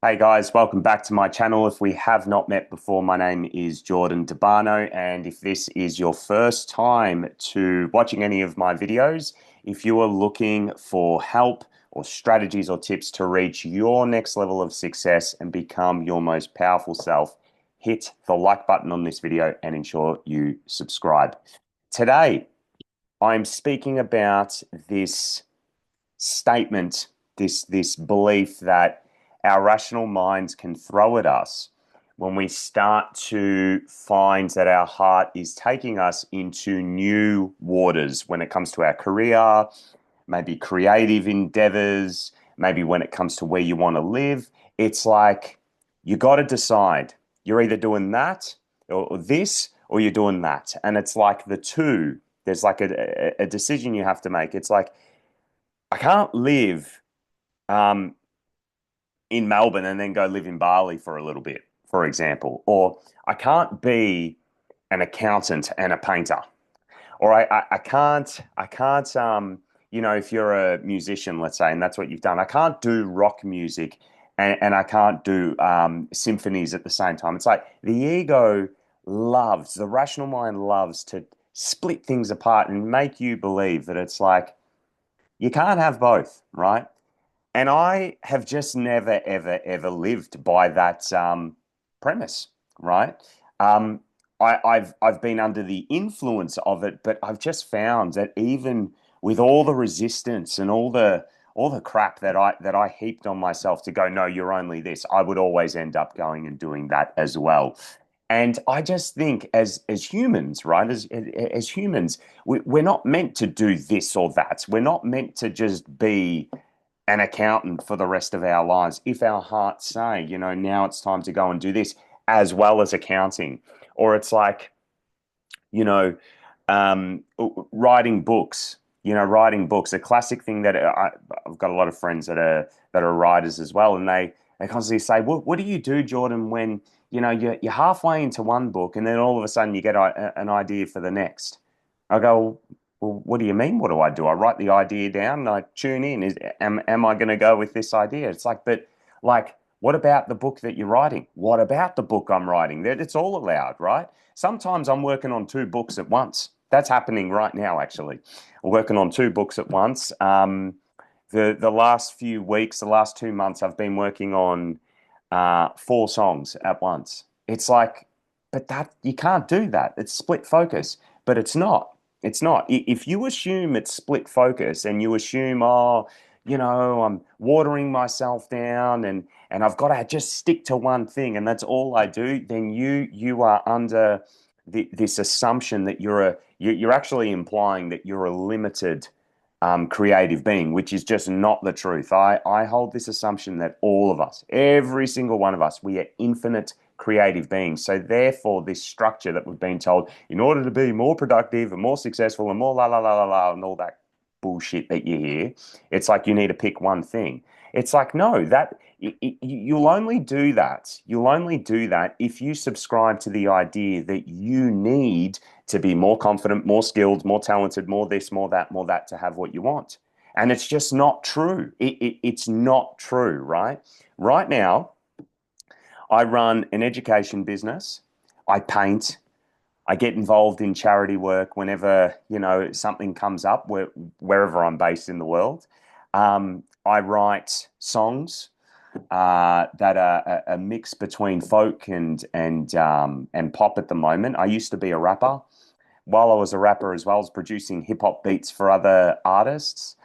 Hey guys, welcome back to my channel. If we have not met before, my name is Jordan Debano, and if this is your first time to watching any of my videos, if you are looking for help or strategies or tips to reach your next level of success and become your most powerful self, hit the like button on this video and ensure you subscribe. Today, I'm speaking about this statement, this belief that our rational minds can throw at us when we start to find that our heart is taking us into new waters when it comes to our career, maybe creative endeavors, maybe when it comes to where you want to live. It's like you got to decide. You're either doing that or this, or you're doing that. And it's like the two, there's like a decision you have to make. It's like, I can't live um, in Melbourne and then go live in Bali for a little bit, for example. Or I can't be an accountant and a painter. Or I can't, if you're a musician, let's say, and that's what you've done, I can't do rock music and I can't do symphonies at the same time. It's like the rational mind loves to split things apart and make you believe that it's like, you can't have both, right? And I have just never, ever, ever lived by that premise, right? Um, I've been under the influence of it, but I've just found that even with all the resistance and all the crap that I heaped on myself to go, no, you're only this, I would always end up going and doing that as well. And I just think as humans, right, as humans, we're not meant to do this or that. We're not meant to just be an accountant for the rest of our lives. If our hearts say, now it's time to go and do this, as well as accounting, or it's like, you know, writing books. Writing books, a classic thing that I've got a lot of friends that are writers as well, and they constantly say, "What do you do, Jordan, when you're halfway into one book and then all of a sudden you get an idea for the next?" I go, "Well, what do you mean? What do I do? I write the idea down and I tune in. Am I going to go with this idea?" It's like, but like, what about the book that you're writing? What about the book I'm writing? That it's all allowed, right? Sometimes I'm working on two books at once. That's happening right now, actually. I'm working on two books at once. The last few weeks, the last 2 months, I've been working on four songs at once. It's like, but that you can't do that. It's split focus, but it's not. It's not. If you assume it's split focus and you assume, oh, I'm watering myself down and I've got to just stick to one thing and that's all I do, then you are under this assumption that you're actually implying that you're a limited creative being, which is just not the truth. I hold this assumption that all of us, every single one of us, we are infinite creative beings. So therefore, this structure that we've been told, in order to be more productive and more successful and more la la la la la and all that bullshit that you hear, it's like you need to pick one thing. It's like, no, you'll only do that. You'll only do that if you subscribe to the idea that you need to be more confident, more skilled, more talented, more that to have what you want. And it's just not true. It's not true, right? Right now, I run an education business. I paint. I get involved in charity work whenever, something comes up wherever I'm based in the world. I write songs that are a mix between folk and pop at the moment. I used to be a rapper. While I was a rapper as well, I was producing hip hop beats for other artists.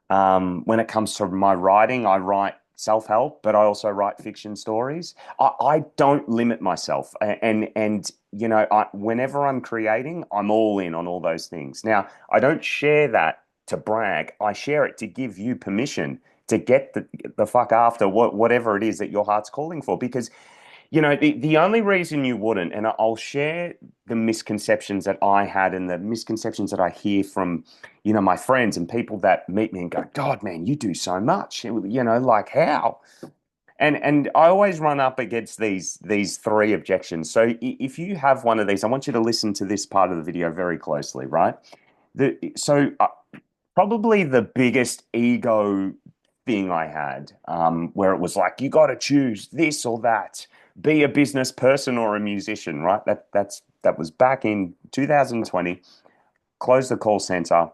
When it comes to my writing, I write self-help, but I also write fiction stories. I don't limit myself, and whenever I'm creating, I'm all in on all those things. Now, I don't share that to brag. I share it to give you permission to get the fuck after whatever it is that your heart's calling for, because the only reason you wouldn't, and I'll share the misconceptions that I had and the misconceptions that I hear from, my friends and people that meet me and go, God, man, you do so much. Like how? And I always run up against these three objections. So if you have one of these, I want you to listen to this part of the video very closely, right? Probably the biggest ego thing I had, where it was like, you got to choose this or that, be a business person or a musician, right? That was back in 2020. Closed the call center,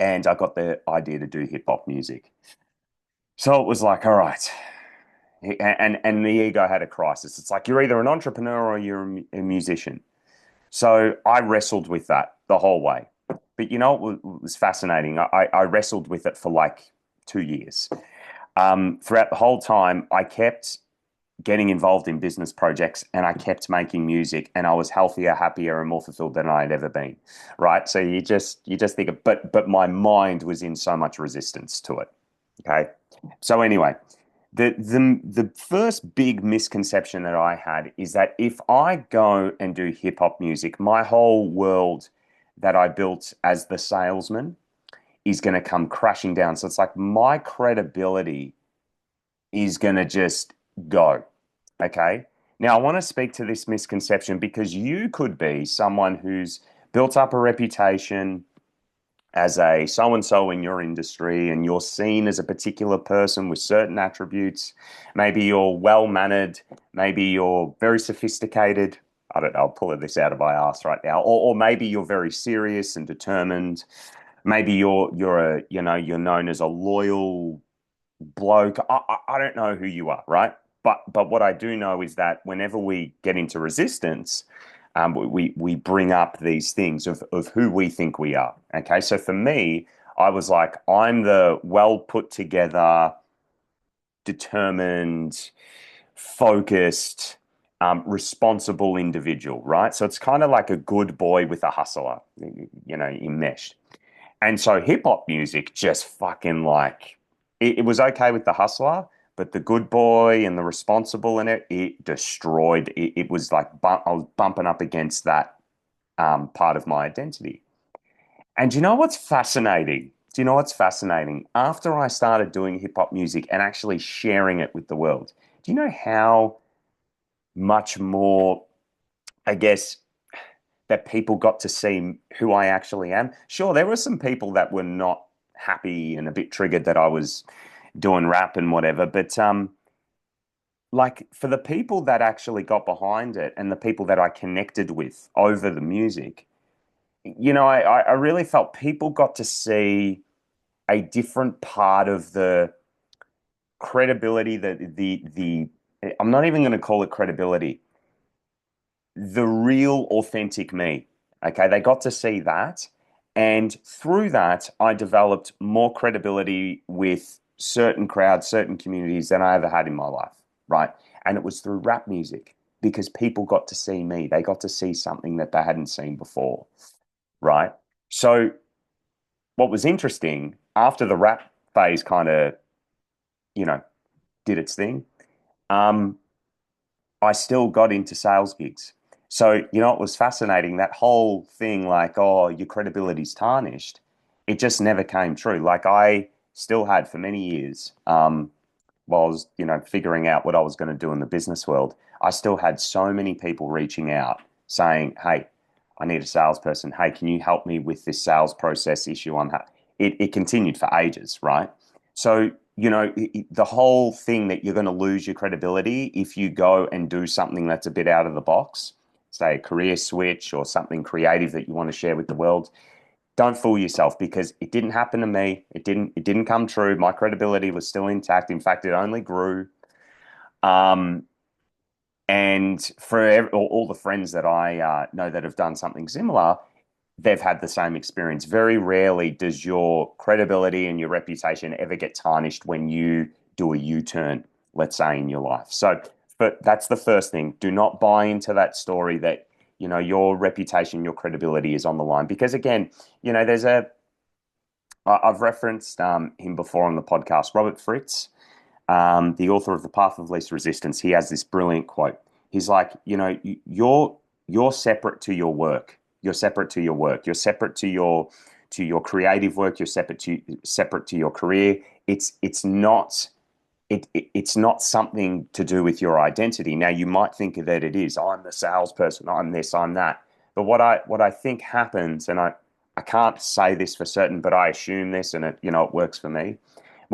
and I got the idea to do hip hop music. So it was like, all right, and the ego had a crisis. It's like you're either an entrepreneur or you're a musician. So I wrestled with that the whole way. But you know what was fascinating? I wrestled with it for like 2 years. Throughout the whole time, I kept getting involved in business projects and I kept making music, and I was healthier, happier, and more fulfilled than I had ever been. Right. So you just think of, but my mind was in so much resistance to it. Okay. So anyway, the first big misconception that I had is that if I go and do hip hop music, my whole world that I built as the salesman is going to come crashing down. So it's like my credibility is going to just go. Okay. Now, I want to speak to this misconception because you could be someone who's built up a reputation as a so and so in your industry, and you're seen as a particular person with certain attributes. Maybe you're well mannered, maybe you're very sophisticated. I don't know, I'll pull this out of my ass right now. Or maybe you're very serious and determined. Maybe you're known as a loyal bloke. I don't know who you are, right? But what I do know is that whenever we get into resistance, we bring up these things of who we think we are. Okay, so for me, I was like, I'm the well put together, determined, focused, responsible individual, right? So it's kind of like a good boy with a hustler, enmeshed. And so hip hop music just fucking like it was okay with the hustler, but the good boy and the responsible in it destroyed. It was like I was bumping up against that part of my identity. And do you know what's fascinating? Do you know what's fascinating? After I started doing hip hop music and actually sharing it with the world, do you know how much more, I guess, that people got to see who I actually am? Sure, there were some people that were not happy and a bit triggered that I was doing rap and whatever, but like for the people that actually got behind it and the people that I connected with over the music, I really felt people got to see a different part of the credibility, the I'm not even going to call it credibility, the real authentic me. Okay, they got to see that. And through that, I developed more credibility with certain crowds, certain communities than I ever had in my life. Right. And it was through rap music because people got to see me. They got to see something that they hadn't seen before. Right. So, what was interesting after the rap phase kind of, you know, did its thing, um, I still got into sales gigs. So, it was fascinating that whole thing like, oh, your credibility's tarnished. It just never came true. Like, I still had for many years, while I was, figuring out what I was going to do in the business world, I still had so many people reaching out saying, hey, I need a salesperson. Hey, can you help me with this sales process issue it continued for ages, right? So, the whole thing that you're going to lose your credibility if you go and do something that's a bit out of the box, say a career switch or something creative that you want to share with the world. Don't fool yourself because it didn't happen to me. It didn't come true. My credibility was still intact. In fact, it only grew. Um, and for all the friends that I know that have done something similar, they've had the same experience. Very rarely does your credibility and your reputation ever get tarnished when you do a U-turn, let's say, in your life. So, but that's the first thing. Do not buy into that story that, your reputation, your credibility is on the line. Because again, I've referenced him before on the podcast, Robert Fritz, the author of The Path of Least Resistance. He has this brilliant quote. He's like, you're separate to your work. You're separate to your work. You're separate to your creative work. You're separate to your career. It's not something to do with your identity. Now you might think that it is. I'm the salesperson. I'm this. I'm that. But what I think happens, and I can't say this for certain, but I assume this, and it works for me.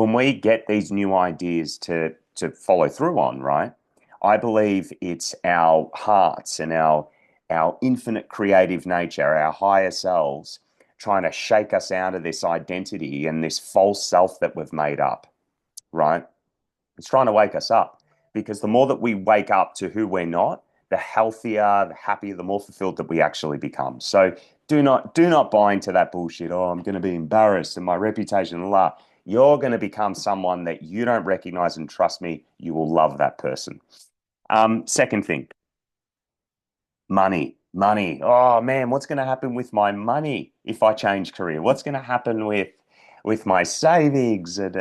when we get these new ideas to follow through on, right? I believe it's our hearts and our infinite creative nature, our higher selves, trying to shake us out of this identity and this false self that we've made up, right? It's trying to wake us up because the more that we wake up to who we're not, the healthier, the happier, the more fulfilled that we actually become. So do not buy into that bullshit. Oh, I'm going to be embarrassed and my reputation, la. You're going to become someone that you don't recognize, and trust me, you will love that person. Second thing, money. Money. Oh man, what's going to happen with my money if I change career? What's going to happen with my savings and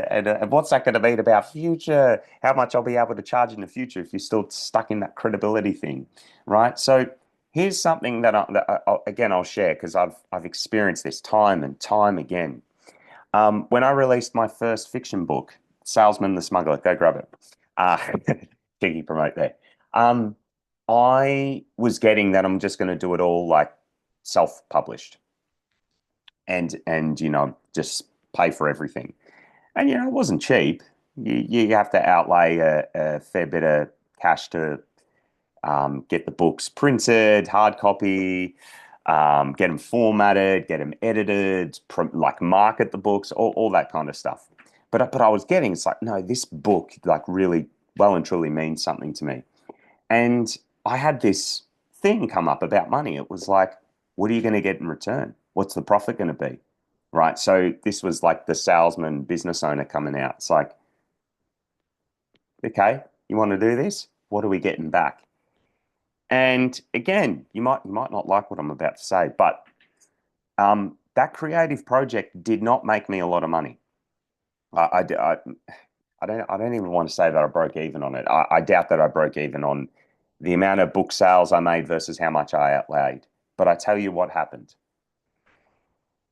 what's that going to mean about future? How much I'll be able to charge in the future if you're still stuck in that credibility thing, right? So here's something again I'll share because I've experienced this time and time again. When I released my first fiction book, Salesman the Smuggler, go grab it. Uh, cheeky promote there. Um, I was getting that I'm just going to do it all like self-published and just pay for everything. And it wasn't cheap. You have to outlay a fair bit of cash to get the books printed, hard copy, get them formatted, get them edited, like market the books, all that kind of stuff. But I was getting, it's like, no, this book like really well and truly means something to me. And I had this thing come up about money. It was like, what are you going to get in return? What's the profit going to be? Right. So this was like the salesman business owner coming out. It's like, okay, you want to do this? What are we getting back? And again, you might not like what I'm about to say, but that creative project did not make me a lot of money. I don't even want to say that I broke even on it. I doubt that I broke even on the amount of book sales I made versus how much I outlaid. But I tell you what happened.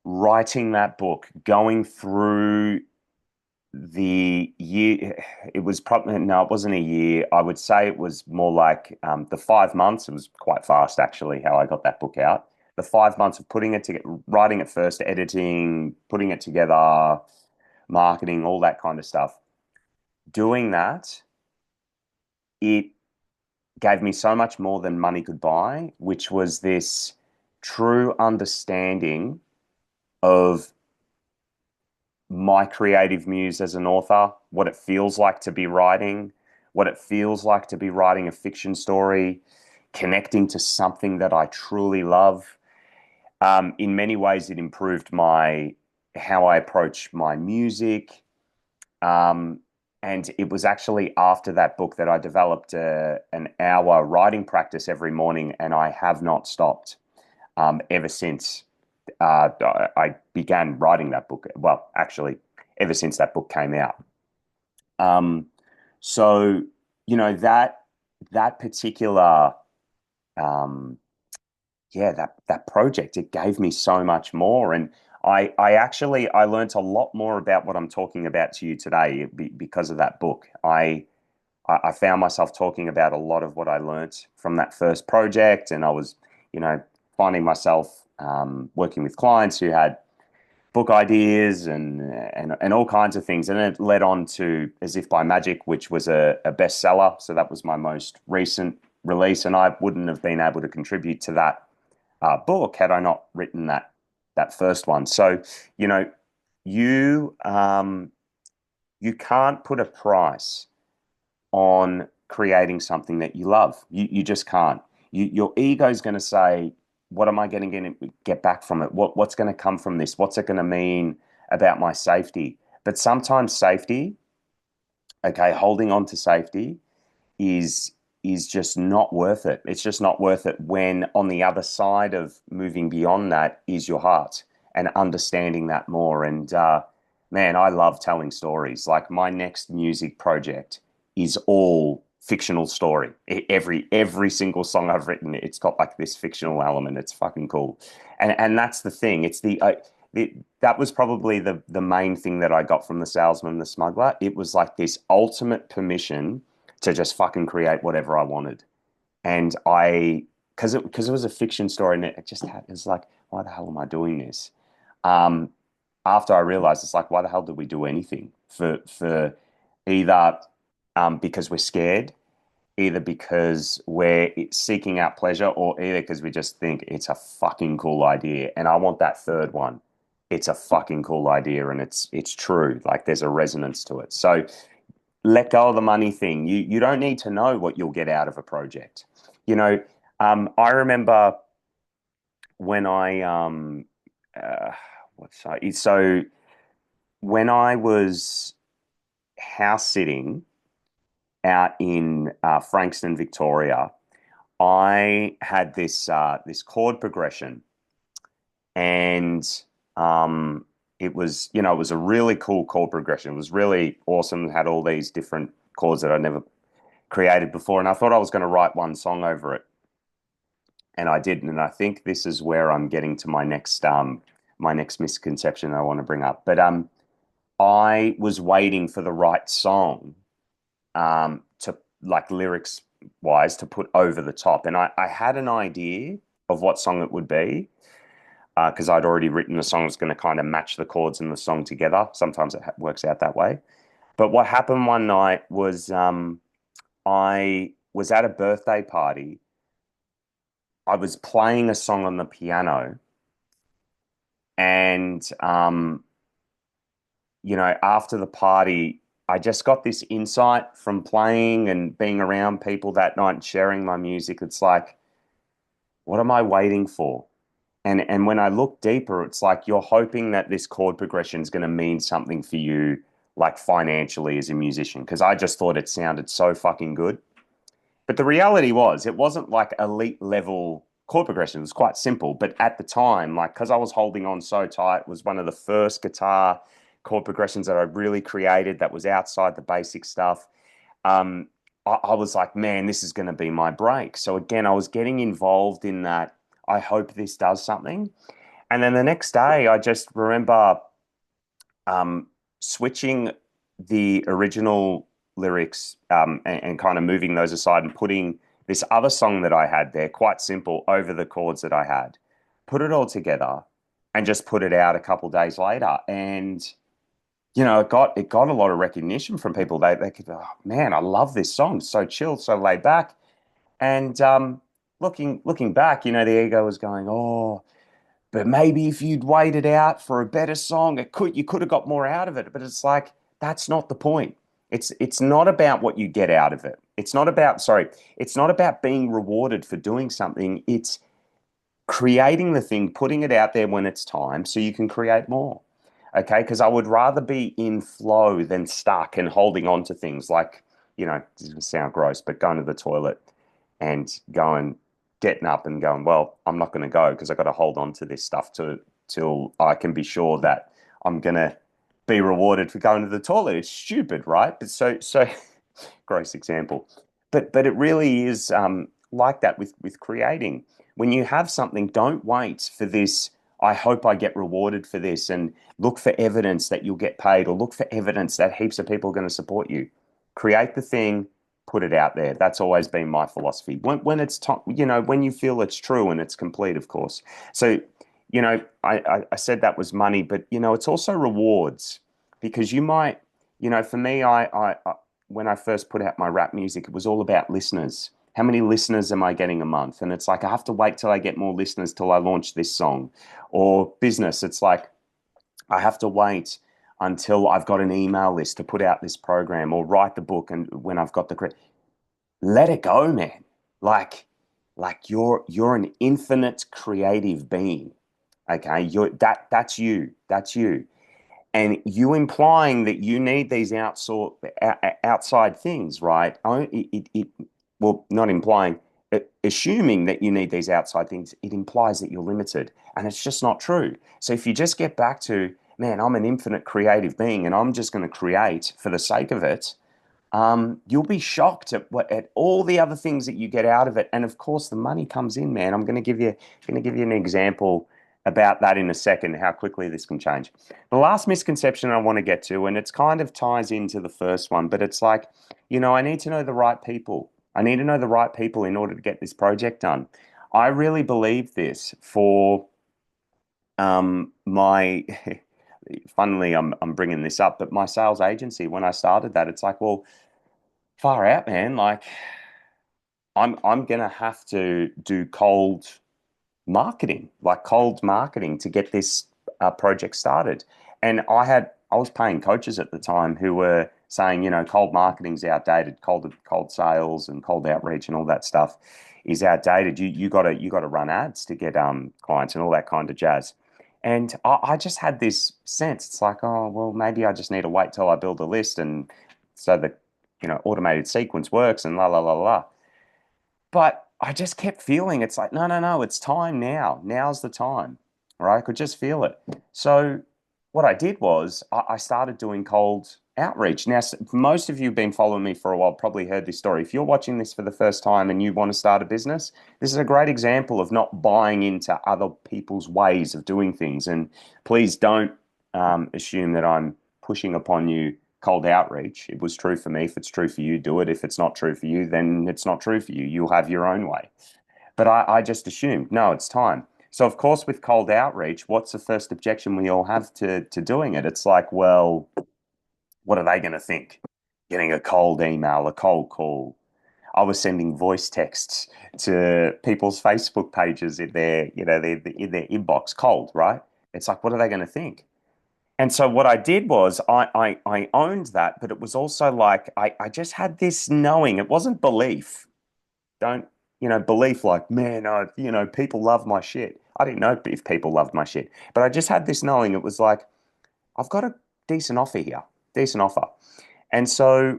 Writing that book, going through the year, it was probably, no, it wasn't a year. I would say it was more like the 5 months. It was quite fast, actually, how I got that book out. The 5 months of putting it together, writing it first, editing, putting it together, marketing, all that kind of stuff. Doing that, it gave me so much more than money could buy, which was this true understanding of my creative muse as an author, what it feels like to be writing, what it feels like to be writing a fiction story, connecting to something that I truly love. In many ways, it improved my how I approach my music. Um, and it was actually after that book that I developed an hour writing practice every morning, and I have not stopped ever since I began writing that book. Well, actually, ever since that book came out. Um, so that particular um, yeah, that project, it gave me so much more. And I learned a lot more about what I'm talking about to you today because of that book. I found myself talking about a lot of what I learnt from that first project, and I was, finding myself working with clients who had book ideas and all kinds of things. And it led on to As If by Magic, which was a bestseller. So that was my most recent release, and I wouldn't have been able to contribute to that book had I not written that first one. So, you know, you you can't put a price on creating something that you love. You just can't. Your ego is going to say, "What am I going to get back from it? What's going to come from this? What's it going to mean about my safety?" But sometimes safety, okay, holding on to safety is is just not worth it. It's just not worth it when on the other side of moving beyond that is your heart and understanding that more. And man, I love telling stories. Like my next music project is all fictional story. Every single song I've written, it's got like this fictional element. It's fucking cool. And that's the thing. That was probably the main thing that I got from The Salesman, the Smuggler. It was like this ultimate permission to just fucking create whatever I wanted. And because it was a fiction story, and it just had, it was like, why the hell am I doing this? Um, after I realized, it's like, why the hell did we do anything for either because we're scared, either because we're seeking out pleasure, or either because we just think it's a fucking cool idea. And I want that third one. It's a fucking cool idea, and it's true. Like there's a resonance to it. So let go of the money thing. You don't need to know what you'll get out of a project. You know, I remember when I uh, so when I was house sitting out in Frankston, Victoria, I had this chord progression, and um, it was a really cool chord progression. It was really awesome. It had all these different chords that I'd never created before, and I thought I was going to write one song over it, and I didn't. And I think this is where I'm getting to my next misconception I want to bring up. But I was waiting for the right song to like lyrics wise to put over the top, and I had an idea of what song it would be because I'd already written the song was going to kind of match the chords in the song together. Sometimes it works out that way. But what happened one night was I was at a birthday party. I was playing a song on the piano, and after the party, I just got this insight from playing and being around people that night and sharing my music. It's like, what am I waiting for? And when I look deeper, it's like you're hoping that this chord progression is going to mean something for you, like financially as a musician, because I just thought it sounded so fucking good. But the reality was, it wasn't like elite level chord progression. It was quite simple. But at the time, like, because I was holding on so tight, it was one of the first guitar chord progressions that I really created that was outside the basic stuff. Um, I was like, man, this is going to be my break. So again, I was getting involved in that. I hope this does something. And then the next day, I just remember um, switching the original lyrics and kind of moving those aside and putting this other song that I had there, quite simple, over the chords that I had, put it all together and just put it out a couple days later. And it got a lot of recognition from people. They could, oh man, I love this song. It's so chill, so laid back. And looking back, the ego was going, oh, but maybe if you'd waited out for a better song, you could have got more out of it. But it's like that's not the point. It's not about what you get out of it. It's not about being rewarded for doing something. It's creating the thing, putting it out there when it's time so you can create more. Okay, because I would rather be in flow than stuck and holding on to things like, this will sound gross, but going to the toilet and getting up and going, well, I'm not going to go because I got to hold on to this stuff till I can be sure that I'm going to be rewarded for going to the toilet. It's stupid, right? But so gross example, but it really is like that with creating. When you have something, don't wait for this. I hope I get rewarded for this, and look for evidence that you'll get paid, or look for evidence that heaps of people are going to support you. Create the thing, put it out there. That's always been my philosophy. When it's time, when you feel it's true and it's complete, of course. So, I said that was money, but it's also rewards because you might, for me, I when I first put out my rap music, it was all about listeners. How many listeners am I getting a month? And it's like I have to wait till I get more listeners till I launch this song. Or business, it's like I have to wait until I've got an email list to put out this program or write the book. And when I've got let it go, man. Like you're an infinite creative being. Okay, that's you. That's you. And you implying that you need these outside things, right? Well, not implying, assuming that you need these outside things, it implies that you're limited, and it's just not true. So if you just get back to, man, I'm an infinite creative being, and I'm just going to create for the sake of it, you'll be shocked at all the other things that you get out of it. And of course, the money comes in, man. I'm going to give you an example about that in a second, how quickly this can change. The last misconception I want to get to, and it's kind of ties into the first one, but it's like, I need to know the right people. I need to know the right people in order to get this project done. I really believe this for my funnily, I'm bringing this up, but my sales agency, when I started that, it's like, well, far out, man. Like, I'm gonna have to do cold marketing to get this project started. And I was paying coaches at the time who were saying, cold marketing's outdated, cold sales and cold outreach and all that stuff is outdated. You gotta run ads to get clients and all that kind of jazz. And I just had this sense. It's like, oh well, maybe I just need to wait till I build a list and so the automated sequence works and la la la la. But I just kept feeling it's like, no, no, no, it's time now. Now's the time. Right? I could just feel it. So what I did was I started doing cold outreach. Now, most of you have been following me for a while, probably heard this story. If you're watching this for the first time and you want to start a business, this is a great example of not buying into other people's ways of doing things. And please don't assume that I'm pushing upon you cold outreach. It was true for me. If it's true for you, do it. If it's not true for you, then it's not true for you. You'll have your own way. But I just assumed, no, it's time. So, of course, with cold outreach, what's the first objection we all have to doing it? It's like, well, what are they going to think? Getting a cold email, a cold call. I was sending voice texts to people's Facebook pages in in their inbox cold, right? It's like, what are they going to think? And so what I did was I owned that, but it was also like I just had this knowing. It wasn't belief. Don't, belief like, man, people love my shit. I didn't know if people loved my shit, but I just had this knowing. It was like, I've got a decent offer here, decent offer. And so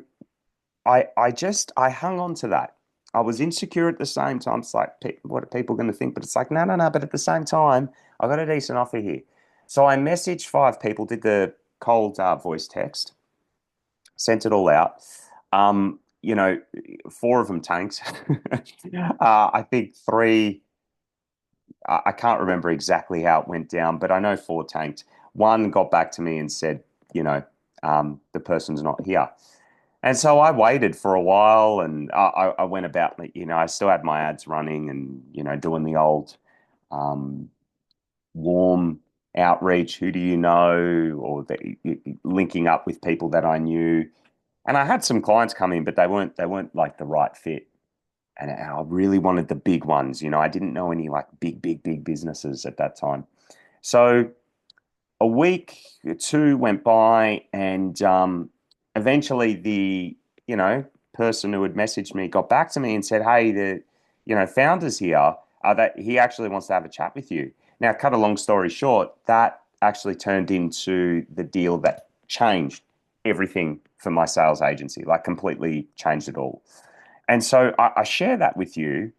I hung on to that. I was insecure at the same time. It's like, what are people going to think? But it's like, no, no, no. But at the same time, I got a decent offer here. So I messaged five people, did the cold voice text, sent it all out. Four of them tanked. I think three, I can't remember exactly how it went down, but I know four tanked. One got back to me and said, the person's not here. And so I waited for a while and I went about, I still had my ads running and, doing the old um, warm outreach. Who do you know? Or linking up with people that I knew. And I had some clients come in, but they weren't like the right fit. And I really wanted the big ones. I didn't know any like big, big, big businesses at that time. So a week or two went by, and eventually the person who had messaged me got back to me and said, "Hey, the founders here. That he actually wants to have a chat with you." Now, cut a long story short, that actually turned into the deal that changed everything for my sales agency, like completely changed it all. And so I share that with you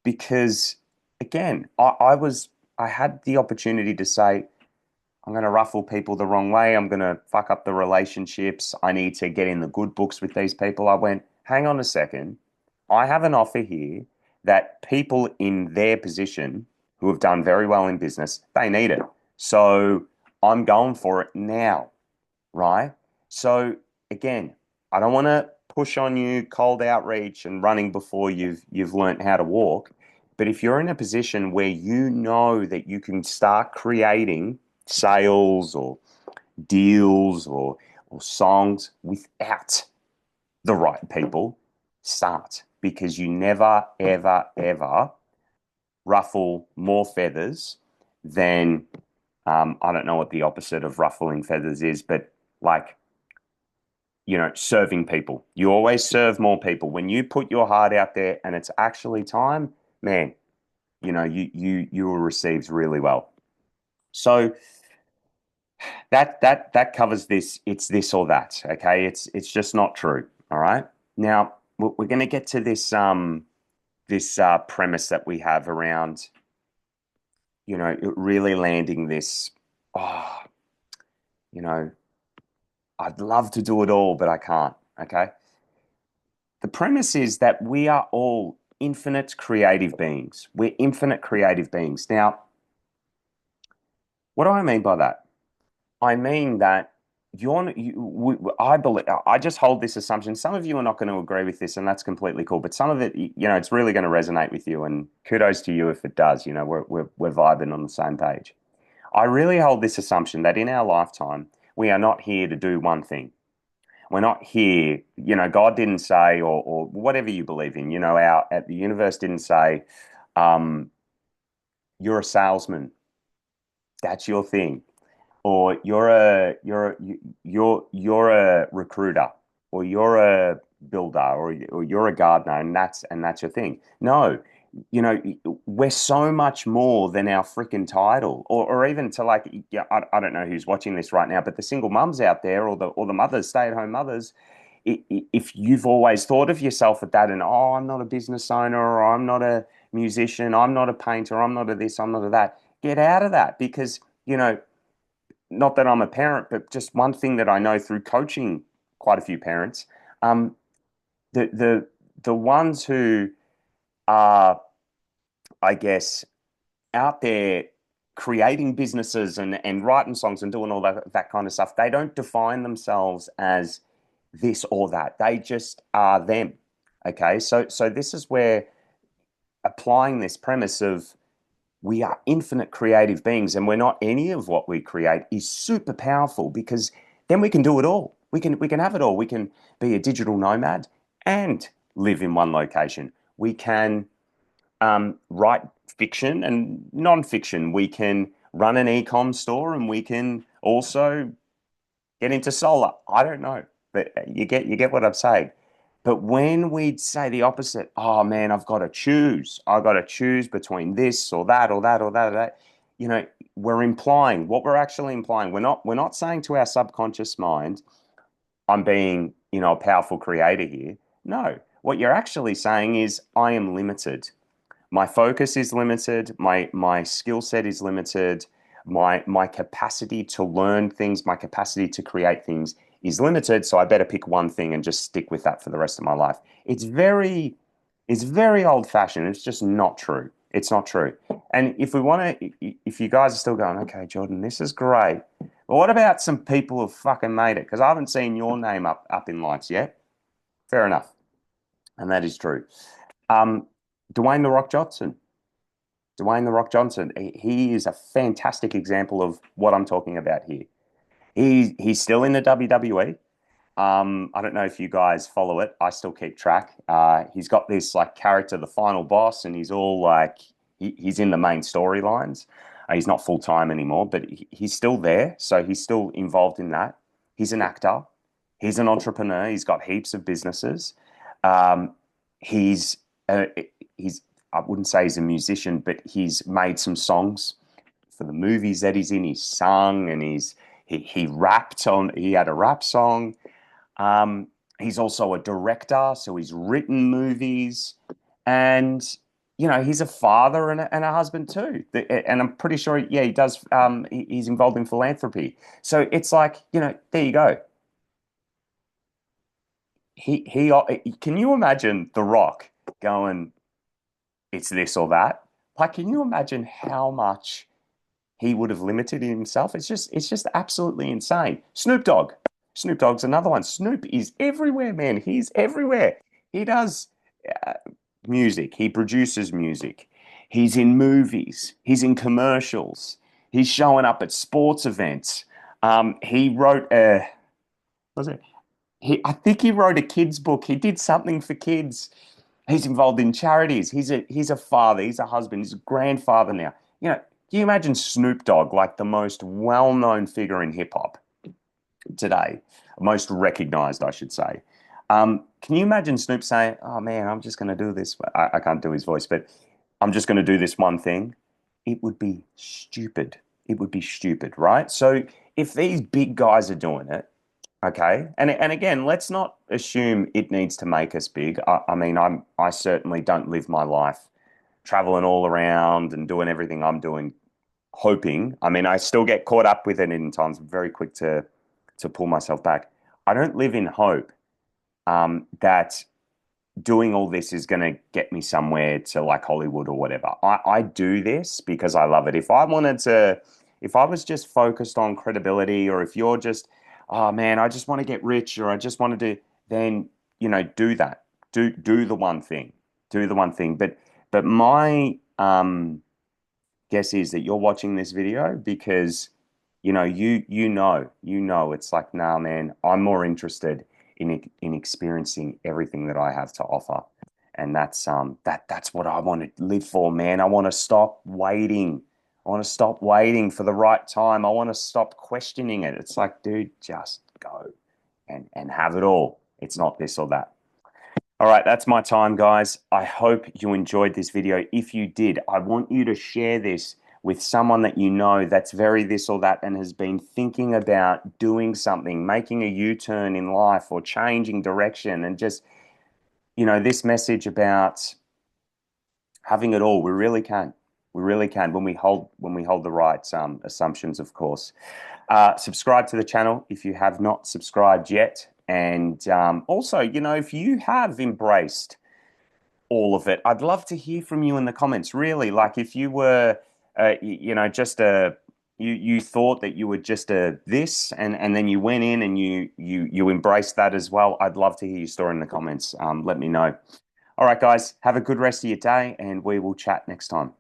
because, again, I had the opportunity to say, I'm going to ruffle people the wrong way. I'm going to fuck up the relationships. I need to get in the good books with these people. I went, hang on a second. I have an offer here that people in their position who have done very well in business, they need it. So I'm going for it now, right? So again, I don't want to push on you cold outreach and running before you've learned how to walk. But if you're in a position where you know that you can start creating sales or deals or songs without the right people, start because you never, ever, ever ruffle more feathers than I don't know what the opposite of ruffling feathers is, but like serving people. You always serve more people. When you put your heart out there and it's actually time, man, you will receive really well. So that covers this. It's this or that. Okay. It's just not true. All right. Now we're going to get to this premise that we have around, really landing this. Oh, you know, I'd love to do it all, but I can't. Okay. The premise is that we are all infinite creative beings. We're infinite creative beings. Now, what do I mean by that? I mean that I believe, I just hold this assumption. Some of you are not going to agree with this, and that's completely cool. But some of it, it's really going to resonate with you. And kudos to you if it does. We're vibing on the same page. I really hold this assumption that in our lifetime, we are not here to do one thing. We're not here, God didn't say, or whatever you believe in, the universe didn't say, um, you're a salesman, that's your thing, or you're a recruiter, or you're a builder, or you're a gardener, and that's your thing. No, you know, we're so much more than our freaking title, or even to like, yeah, I don't know who's watching this right now, but the single mums out there, or the mothers, stay-at-home mothers, if you've always thought of yourself at that, and oh, I'm not a business owner, or I'm not a musician, I'm not a painter, I'm not a this, I'm not a that, get out of that because, not that I'm a parent, but just one thing that I know through coaching quite a few parents, um, the ones who are, I guess, out there creating businesses and writing songs and doing all that kind of stuff, they don't define themselves as this or that. They just are them. Okay, so this is where applying this premise of we are infinite creative beings and we're not any of what we create is super powerful because then we can do it all. We can have it all. We can be a digital nomad and live in one location. We can write fiction and non-fiction. We can run an e-com store and we can also get into solar. I don't know, but you get what I'm saying. But when we'd say the opposite, oh man, I've got to choose. I've got to choose between this or that or that or that or that. You know, we're implying what we're actually implying. We're not saying to our subconscious mind, I'm being, a powerful creator here. No, what you're actually saying is I am limited. My focus is limited, my skill set is limited, my capacity to learn things, my capacity to create things is limited, so I better pick one thing and just stick with that for the rest of my life. It's very old fashioned. It's just not true. It's not true. And if you guys are still going, okay, Jordan, this is great. But what about some people who've fucking made it? Because I haven't seen your name up in lights yet. Fair enough. And that is true. Um, Dwayne The Rock Johnson. Dwayne The Rock Johnson. He is a fantastic example of what I'm talking about here. He's still in the WWE. I don't know if you guys follow it. I still keep track. He's got this like character, the final boss, and he's all like he's in the main storylines. He's not full time anymore, but he's still there, so he's still involved in that. He's an actor. He's an entrepreneur. He's got heaps of businesses. Um, he's uh, he's I wouldn't say he's a musician, but he's made some songs for the movies that he's in. He's sung and he rapped on. He had a rap song. He's also a director, so he's written movies, and he's a father and a husband too. And I'm pretty sure, yeah, he does. He's involved in philanthropy. So it's like, there you go. Can you imagine The Rock going, it's this or that? Like, can you imagine how much he would have limited himself? It's just absolutely insane. Snoop Dogg. Snoop Dogg's another one. Snoop is everywhere, man. He's everywhere. He does uh, music. He produces music. He's in movies. He's in commercials. He's showing up at sports events. He wrote a, what was it? I think he wrote a kids book. He did something for kids. He's involved in charities. He's a father. He's a husband. He's a grandfather now. Can you imagine Snoop Dogg, like the most well-known figure in hip hop today, most recognized, I should say? Can you imagine Snoop saying, "Oh man, I'm just going to do this"? I can't do his voice, but I'm just going to do this one thing. It would be stupid. It would be stupid, right? So if these big guys are doing it, okay, and again, let's not assume it needs to make us big. I mean, I certainly don't live my life traveling all around and doing everything I'm doing, hoping. I mean, I still get caught up with it in times. I'm very quick to pull myself back. I don't live in hope that doing all this is going to get me somewhere to like Hollywood or whatever. I do this because I love it. If I was just focused on credibility, or if you're just, oh man, I just want to get rich, or I just want to do, then, do that. Do the one thing. Do the one thing. But my guess is that you're watching this video because you know it's like, nah, man, I'm more interested in experiencing everything that I have to offer. And that's what I want to live for, man. I want to stop waiting. I want to stop waiting for the right time. I want to stop questioning it. It's like, dude, just go and have it all. It's not this or that. All right, that's my time, guys. I hope you enjoyed this video. If you did, I want you to share this with someone that you know that's very this or that and has been thinking about doing something, making a U-turn in life or changing direction. And just, this message about having it all. We really can. We really can when we hold the right assumptions, of course. Subscribe to the channel if you have not subscribed yet. And also, if you have embraced all of it, I'd love to hear from you in the comments. Really, like if you were, just you thought that you were just a this, and then you went in and you embraced that as well. I'd love to hear your story in the comments. Let me know. All right, guys, have a good rest of your day, and we will chat next time.